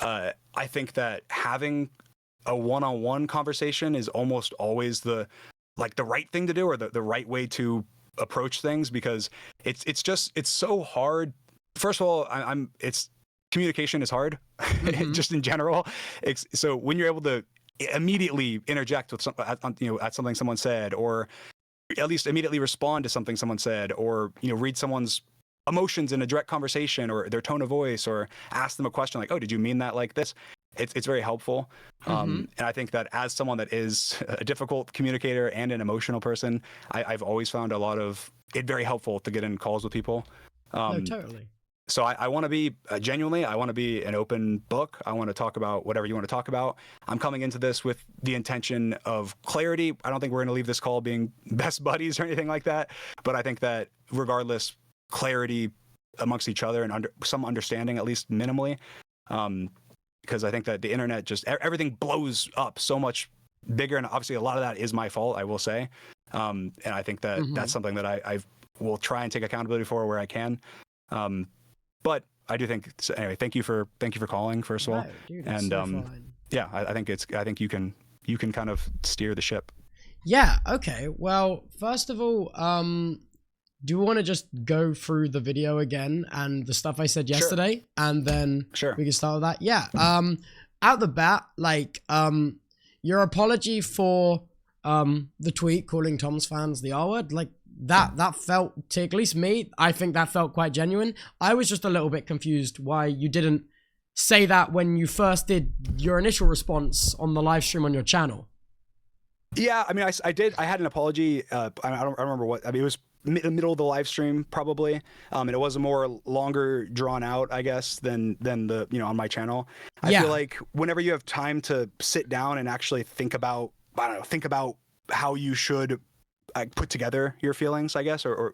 I think that having a one-on-one conversation is almost always the right thing to do, or the right way to approach things, because it's so hard. First of all, it's communication is hard just in general. So when you're able to immediately interject with at something someone said, or at least immediately respond to something someone said, or read someone's emotions in a direct conversation or their tone of voice, or ask them a question like, oh, did you mean that like this? It's very helpful. And I think that as someone that is a difficult communicator and an emotional person, I've always found a lot of it very helpful to get in calls with people. No, totally. So I want to be genuinely, I want to be an open book. I want to talk about whatever you want to talk about. I'm coming into this with the intention of clarity. I don't think we're going to leave this call being best buddies or anything like that. But I think that regardless, clarity amongst each other and some understanding, at least minimally. Because I think that the internet just everything blows up so much bigger, and obviously a lot of that is my fault, I will say. And I think that that's something that I will try and take accountability for where I can. But I do think so. Anyway, thank you for calling, first of all. Dude, and so fine. Yeah, I think you can kind of steer the ship. Yeah. Okay. Well, first of all, do you want to just go through the video again and the stuff I said yesterday, and then we can start with that? Yeah. Out the bat, like, your apology for the tweet calling Tom's fans the R word, like that felt, to at least me, I think that felt quite genuine. I was just a little bit confused why you didn't say that when you first did your initial response on the live stream on your channel. Yeah, I mean, I did. I had an apology. I don't remember what. I mean, it was middle of the live stream probably, and it was a more longer drawn out, I guess, than the on my channel. I feel like whenever you have time to sit down and actually think about how you should put together your feelings, I guess, or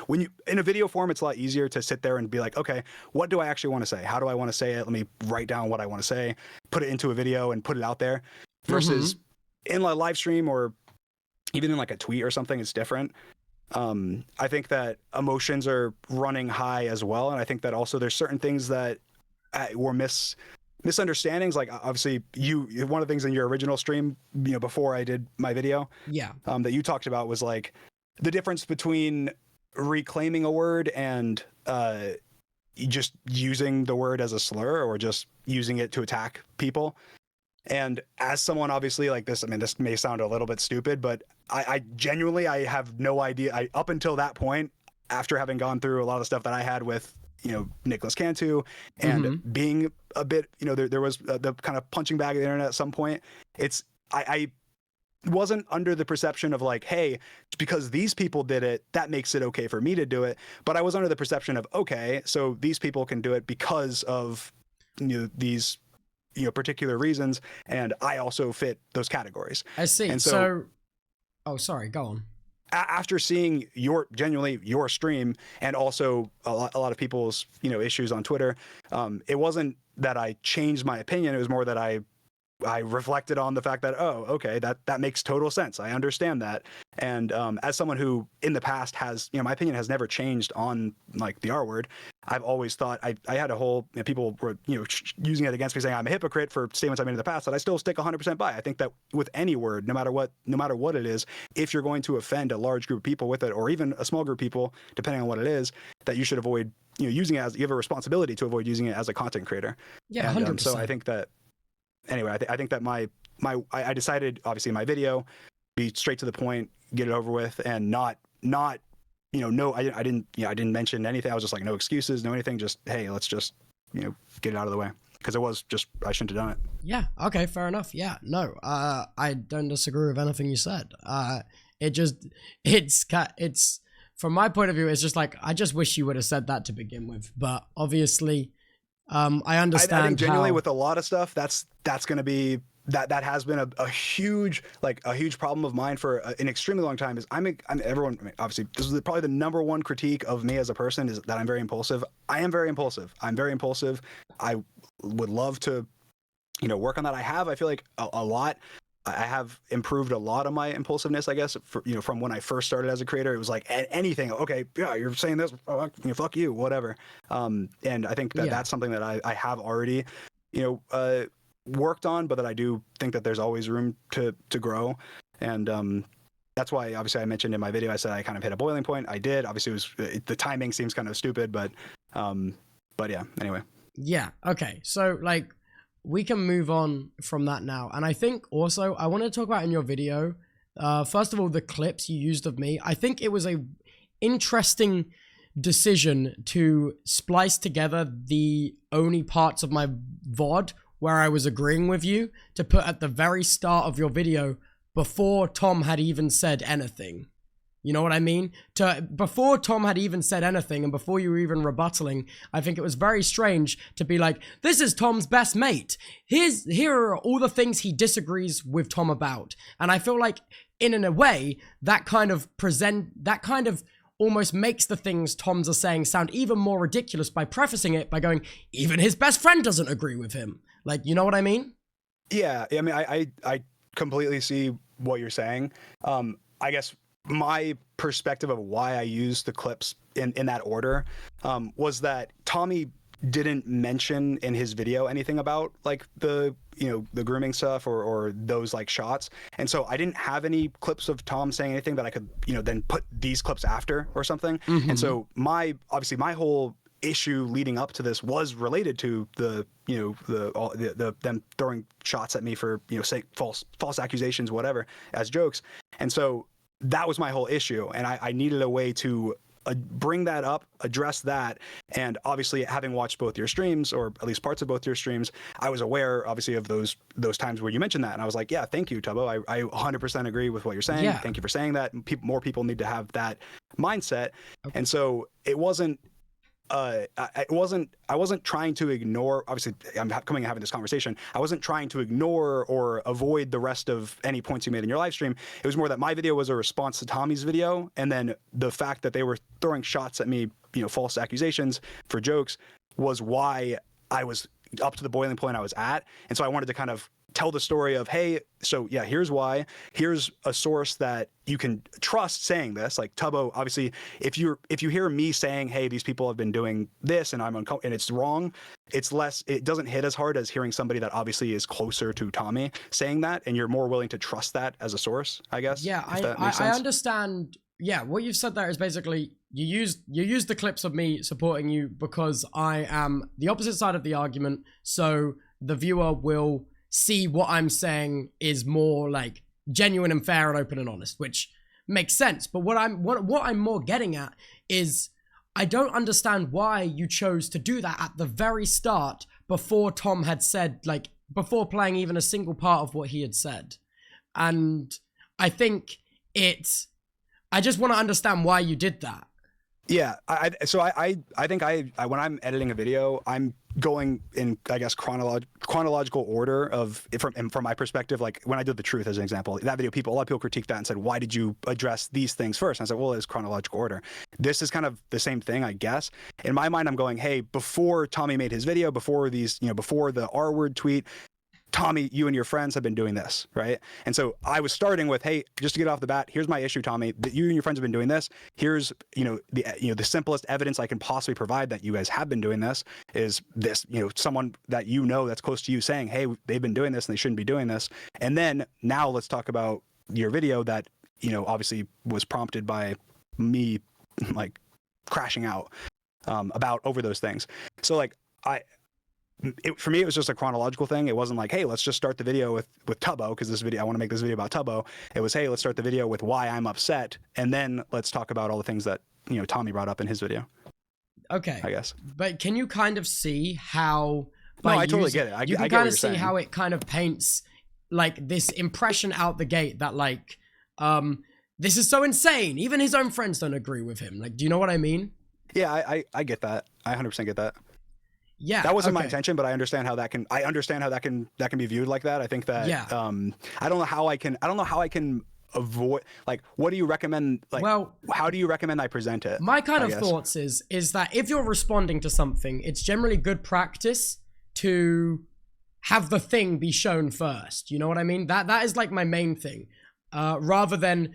when you in a video form, it's a lot easier to sit there and be like, okay, what do I actually want to say? How do I want to say it? Let me write down what I want to say, put it into a video, and put it out there. Versus in a live stream, or even in like a tweet or something, it's different. I think that emotions are running high as well, and I think that also there's certain things that were misunderstandings. Like obviously, one of the things in your original stream, before I did my video, that you talked about was like the difference between reclaiming a word and just using the word as a slur, or just using it to attack people. And as someone obviously like this, I mean, this may sound a little bit stupid, but I genuinely, I have no idea. Up until that point, after having gone through a lot of stuff that I had with, Nicholas Cantu and being a bit, there was the kind of punching bag of the internet at some point. I wasn't under the perception of like, hey, because these people did it, that makes it okay for me to do it. But I was under the perception of, okay, so these people can do it because of, these particular reasons, and I also fit those categories. I see. And so oh, sorry, go on. After seeing your stream, and also a lot of people's issues on Twitter, it wasn't that I changed my opinion. It was more that I reflected on the fact that, oh, okay, that makes total sense. I understand that. And as someone who in the past has, my opinion has never changed on like the R word. I've always thought I had a whole, people were, using it against me, saying I'm a hypocrite for statements I made in the past that I still stick 100% by. I think that with any word, no matter what it is, if you're going to offend a large group of people with it, or even a small group of people, depending on what it is, that you should avoid, using it as, you have a responsibility to avoid using it as a content creator. Yeah, 100%. So I think that, anyway, I think that I decided, obviously, in my video, be straight to the point, get it over with, and not I didn't mention anything. I was just like, no excuses, no anything, just, hey, let's just get it out of the way, because it was just, I shouldn't have done it. Yeah, okay, fair enough. Yeah, no, I don't disagree with anything you said. It's from my point of view, it's just like, I just wish you would have said that to begin with, but obviously I understand. I think genuinely with a lot of stuff, that's going to be that has been a huge problem of mine for an extremely long time. Is everyone, I mean, obviously this is probably the number one critique of me as a person, is that I'm very impulsive. I am very impulsive. I'm very impulsive. I would love to work on that. I feel like a lot. I have improved a lot of my impulsiveness, I guess, from when I first started as a creator. It was like anything. Okay, yeah, you're saying this, fuck you, whatever. And I think that that's something that I have already, worked on, but that I do think that there's always room to grow. And that's why, obviously, I mentioned in my video, I said I kind of hit a boiling point. I did. Obviously, the timing seems kind of stupid, but yeah, anyway. Yeah, okay. So, like, we can move on from that now. And I think also, I want to talk about in your video, first of all, the clips you used of me. I think it was a interesting decision to splice together the only parts of my VOD where I was agreeing with you to put at the very start of your video before Tom had even said anything. You know what I mean? Before Tom had even said anything and before you were even rebuttaling, I think it was very strange to be like, this is Tom's best mate. Here are all the things he disagrees with Tom about. And I feel like in a way, that kind of almost makes the things Tom's are saying sound even more ridiculous by prefacing it by going, even his best friend doesn't agree with him. Like, you know what I mean? Yeah, I mean, I completely see what you're saying. I guess my perspective of why I used the clips in that order was that Tommy didn't mention in his video anything about like the grooming stuff or those like shots, and so I didn't have any clips of Tom saying anything that I could then put these clips after or something. And so my whole issue leading up to this was related to the them throwing shots at me for say false accusations, whatever, as jokes. And so that was my whole issue, and I needed a way to bring that up, address that. And obviously, having watched both your streams, or at least parts of both your streams, I was aware obviously of those times where you mentioned that, and I was like, yeah, thank you, Tubbo. I 100% agree with what you're saying. Yeah. Thank you for saying that. More people need to have that mindset. Okay. And so it wasn't I wasn't trying to ignore, obviously I'm coming and having this conversation, I wasn't trying to ignore or avoid the rest of any points you made in your live stream. It was more that my video was a response to Tommy's video, and then the fact that they were throwing shots at me, false accusations for jokes, was why I was up to the boiling point I was at. And so I wanted to kind of tell the story of, hey, so yeah, here's why. Here's a source that you can trust saying this. Like Tubbo, obviously, if you hear me saying, hey, these people have been doing this and and it's wrong, it doesn't hit as hard as hearing somebody that obviously is closer to Tommy saying that, and you're more willing to trust that as a source, I guess. Yeah, I understand. Yeah, what you've said there is basically you use the clips of me supporting you because I am the opposite side of the argument, so the viewer will see what I'm saying is more like genuine and fair and open and honest, which makes sense. But what I'm more getting at is I don't understand why you chose to do that at the very start before Tom had said, like, before playing even a single part of what he had said. And I think I just want to understand why you did that. Yeah, I think when I'm editing a video, I'm going in, I guess, chronological order of from my perspective. Like when I did The Truth as an example, that video, a lot of people critiqued that and said, why did you address these things first? And I said, well, it's chronological order. This is kind of the same thing, I guess. In my mind, I'm going, hey, before Tommy made his video, before before the R-word tweet, Tommy, you and your friends have been doing this, right? And so I was starting with, hey, just to get off the bat, here's my issue, Tommy, that you and your friends have been doing this. Here's, the simplest evidence I can possibly provide that you guys have been doing this is this, someone that that's close to you saying, hey, they've been doing this and they shouldn't be doing this. And then now let's talk about your video that, obviously was prompted by me like crashing out about over those things. So like for me, it was just a chronological thing. It wasn't like, hey, let's just start the video with Tubbo because I want to make this video about Tubbo. It was, hey, let's start the video with why I'm upset, and then let's talk about all the things that Tommy brought up in his video. Okay, I guess. But can you kind of see how? No, I totally get it. You can kind of see how it kind of paints like this impression out the gate that like, this is so insane. Even his own friends don't agree with him. Like, do you know what I mean? Yeah, I get that. I 100% get that. Yeah, that wasn't my intention, but I understand how that can be viewed like that. I think that I don't know how I can avoid, like, what do you recommend? Like, well, how do you recommend I present it? My kind of thoughts is that if you're responding to something, it's generally good practice to have the thing be shown first. You know what I mean? That is like my main thing, rather than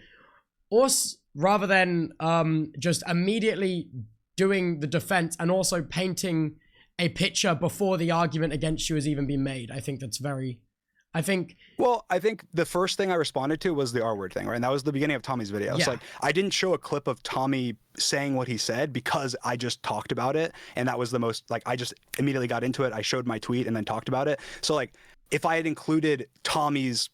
just immediately doing the defense and also painting a picture before the argument against you has even been made. I think that's very, I think the first thing I responded to was the R word thing, right? And that was the beginning of Tommy's video. Yeah. So like, I didn't show a clip of Tommy saying what he said because I just talked about it. And that was the most, like, I just immediately got into it. I showed my tweet and then talked about it. So like, if I had included Tommy's,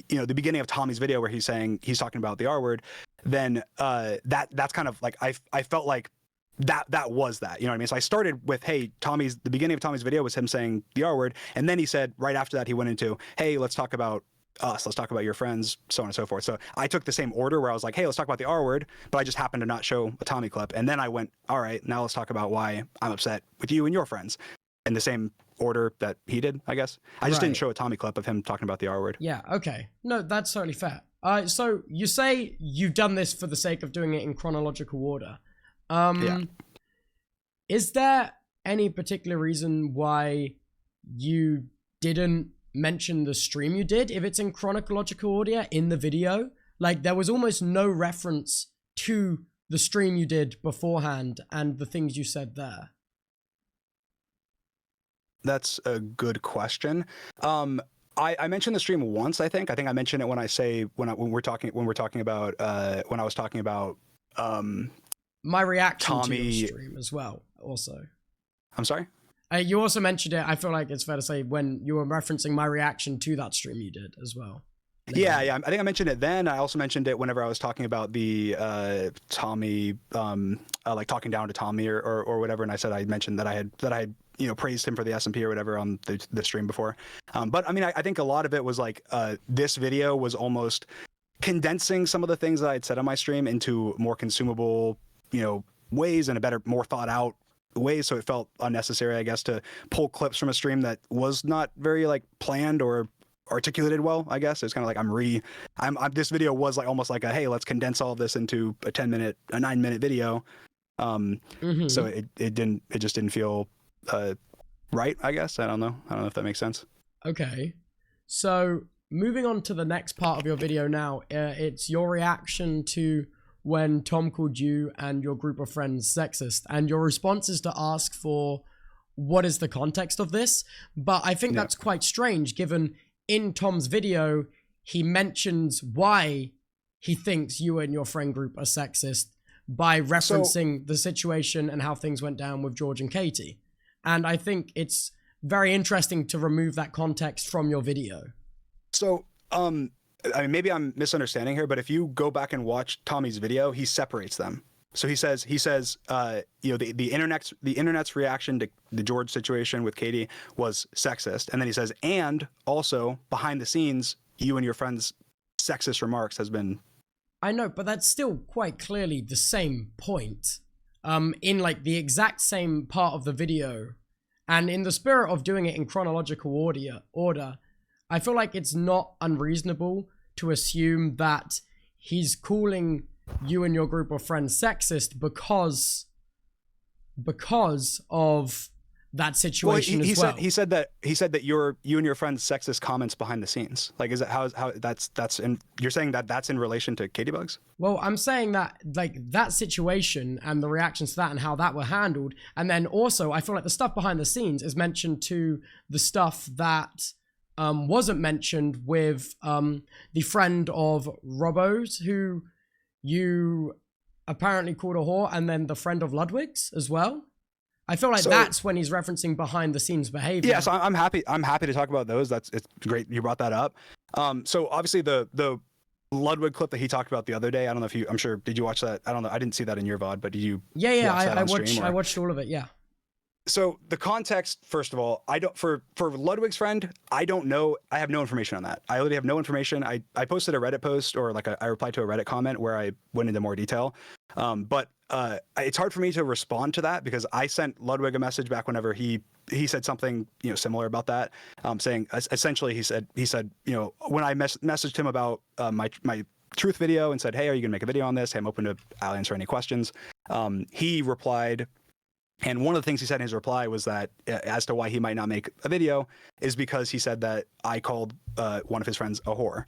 you know, the beginning of Tommy's video where he's talking about the R word, then that's kind of like, I felt like that was that, you know what I mean? So I started with, hey, the beginning of Tommy's video was him saying the R word. And then he said, right after that, he went into, hey, let's talk about us, let's talk about your friends, so on and so forth. So I took the same order where I was like, hey, let's talk about the R word, but I just happened to not show a Tommy clip. And then I went, all right, now let's talk about why I'm upset with you and your friends, in the same order that he did, I guess. I just didn't show a Tommy clip of him talking about the R word. Yeah, okay. No, that's totally fair. So you say you've done this for the sake of doing it in chronological order. Yeah. Is there any particular reason why you didn't mention the stream you did if it's in chronological order in the video? Like, there was almost no reference to the stream you did beforehand and the things you said there. That's a good question. I mentioned the stream once, I think I mentioned it when I was talking about my reaction Tommy... to your stream as well, also. I'm sorry? You also mentioned it, I feel like it's fair to say, when you were referencing my reaction to that stream you did as well. Yeah. I think I mentioned it then. I also mentioned it whenever I was talking about the Tommy, like talking down to Tommy or whatever, and I mentioned that I had you know, praised him for the SMP or whatever on the stream before. But I mean, I think a lot of it was like this video was almost condensing some of the things that I had said on my stream into more consumable, you know, ways and a better, more thought out ways. So it felt unnecessary, I guess, to pull clips from a stream that was not very like planned or articulated well, I guess. It's kind of like this video was like almost like a, hey, let's condense all of this into a 9-minute video. So it just didn't feel right, I guess. I don't know if that makes sense. Okay, so moving on to the next part of your video now, it's your reaction to when Tom called you and your group of friends sexist, and your response is to ask for what is the context of this. But I think that's quite strange, given in Tom's video he mentions why he thinks you and your friend group are sexist by referencing the situation and how things went down with George and Katie. And I think it's very interesting to remove that context from your video. So, I mean, maybe I'm misunderstanding here, but if you go back and watch Tommy's video, he separates them. So he says, you know, the internet's reaction to the George situation with Katie was sexist. And then he says, and also behind the scenes, you and your friends' sexist remarks has been. I know, but that's still quite clearly the same point. In like the exact same part of the video, and in the spirit of doing it in chronological order, I feel like it's not unreasonable to assume that he's calling you and your group of friends sexist because of that situation as well. He said that you and your friends' sexist comments behind the scenes. Like, is it how that's in? You're saying that that's in relation to Katie Bugs? Well, I'm saying that like that situation and the reactions to that and how that were handled, and then also I feel like the stuff behind the scenes is mentioned to the stuff that wasn't mentioned with the friend of Robbo's who you apparently called a whore, and then the friend of Ludwig's as well. I feel like that's when he's referencing behind the scenes behavior. Yeah, so I'm happy to talk about those. It's great you brought that up. So obviously the Ludwig clip that he talked about the other day, I don't know if I'm sure, did you watch that? I don't know. I didn't see that in your VOD, but did you? Yeah, I watched all of it. Yeah. So the context, first of all, for Ludwig's friend, I don't know. I have no information on that. I literally have no information. I posted a Reddit post, or like I replied to a Reddit comment where I went into more detail. But it's hard for me to respond to that because I sent Ludwig a message back whenever he said something, you know, similar about that, saying essentially he said, you know, when I messaged him about my truth video and said, hey, are you gonna make a video on this? Hey, I'll answer any questions. He replied. And one of the things he said in his reply was that as to why he might not make a video is because he said that I called one of his friends a whore.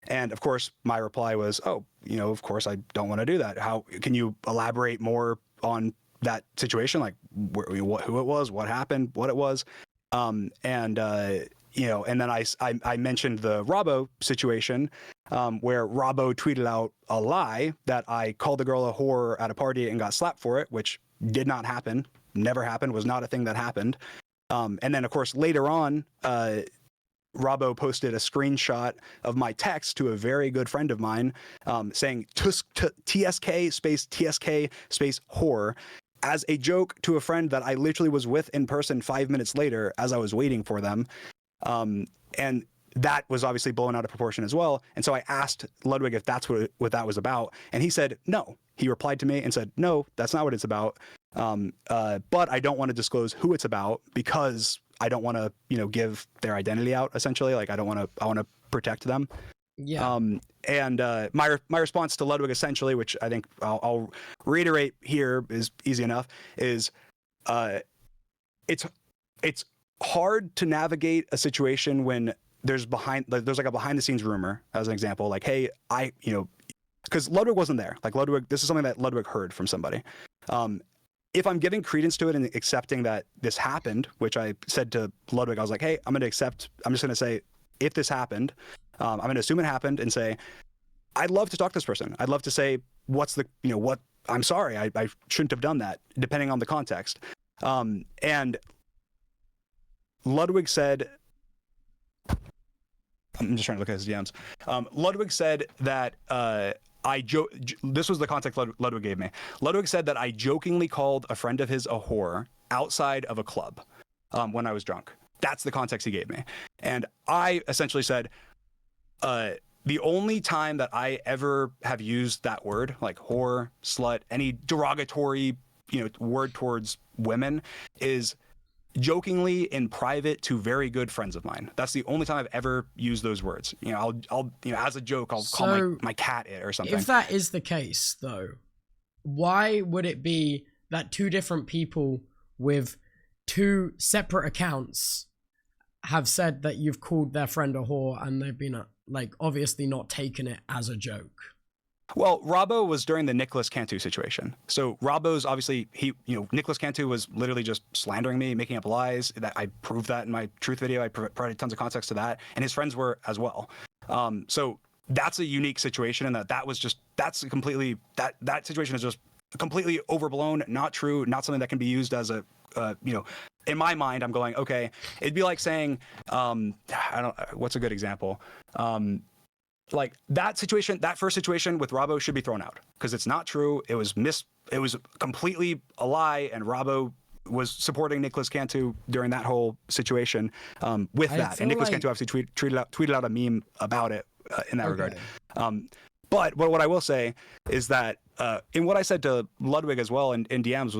And of course, my reply was, oh, you know, of course I don't want to do that. How can you elaborate more on that situation, like who it was, what happened, what it was. You know, and then I mentioned the Robbo situation, where Robbo tweeted out a lie that I called the girl a whore at a party and got slapped for it, which did not happen, never happened, was not a thing that happened. And then, of course, later on, Robbo posted a screenshot of my text to a very good friend of mine, saying TSK space whore, as a joke to a friend that I literally was with in person 5 minutes later as I was waiting for them. And that was obviously blown out of proportion as well. And so I asked Ludwig if that's what that was about. And he said, no. He replied to me and said, no, that's not what it's about. But I don't want to disclose who it's about because I don't want to, you know, give their identity out, essentially. Like, I want to protect them. Yeah. And my response to Ludwig, essentially, which I think I'll reiterate here, is easy enough, is it's hard to navigate a situation when there's like a behind the scenes rumor, as an example, like, hey, you know, because Ludwig wasn't there. Like, Ludwig, this is something that Ludwig heard from somebody. If I'm giving credence to it and accepting that this happened, which I said to Ludwig, I was like, hey, I'm just going to say, if this happened, I'm going to assume it happened and say, I'd love to talk to this person. I'd love to say, I'm sorry, I shouldn't have done that, depending on the context. And Ludwig said, I'm just trying to look at his DMs. Ludwig said that this was the context Ludwig gave me. Ludwig said that I jokingly called a friend of his a whore outside of a club when I was drunk. That's the context he gave me. And I essentially said, the only time that I ever have used that word, like whore, slut, any derogatory, you know, word towards women, is jokingly in private to very good friends of mine. That's the only time I've ever used those words. You know, I'll you know, as a joke, I'll call my cat it or something. If that is the case, though, why would it be that two different people with two separate accounts have said that you've called their friend a whore and they've been like obviously not taken it as a joke? Well, Robbo was during the Nicholas Cantu situation. So Robbo's obviously, Nicholas Cantu was literally just slandering me, making up lies. That I proved that in my truth video. I provided tons of context to that, and his friends were as well. So that's a unique situation, and that situation is just completely overblown, not true, not something that can be used as a, in my mind, I'm going, okay, it'd be like saying, what's a good example? Like that situation, that first situation with Robbo should be thrown out because it's not true. It was completely a lie, and Robbo was supporting Nicholas Cantu during that whole situation with that. And Nicholas Cantu obviously tweeted out a meme about it in that regard. But what I will say is that in what I said to Ludwig as well in DMs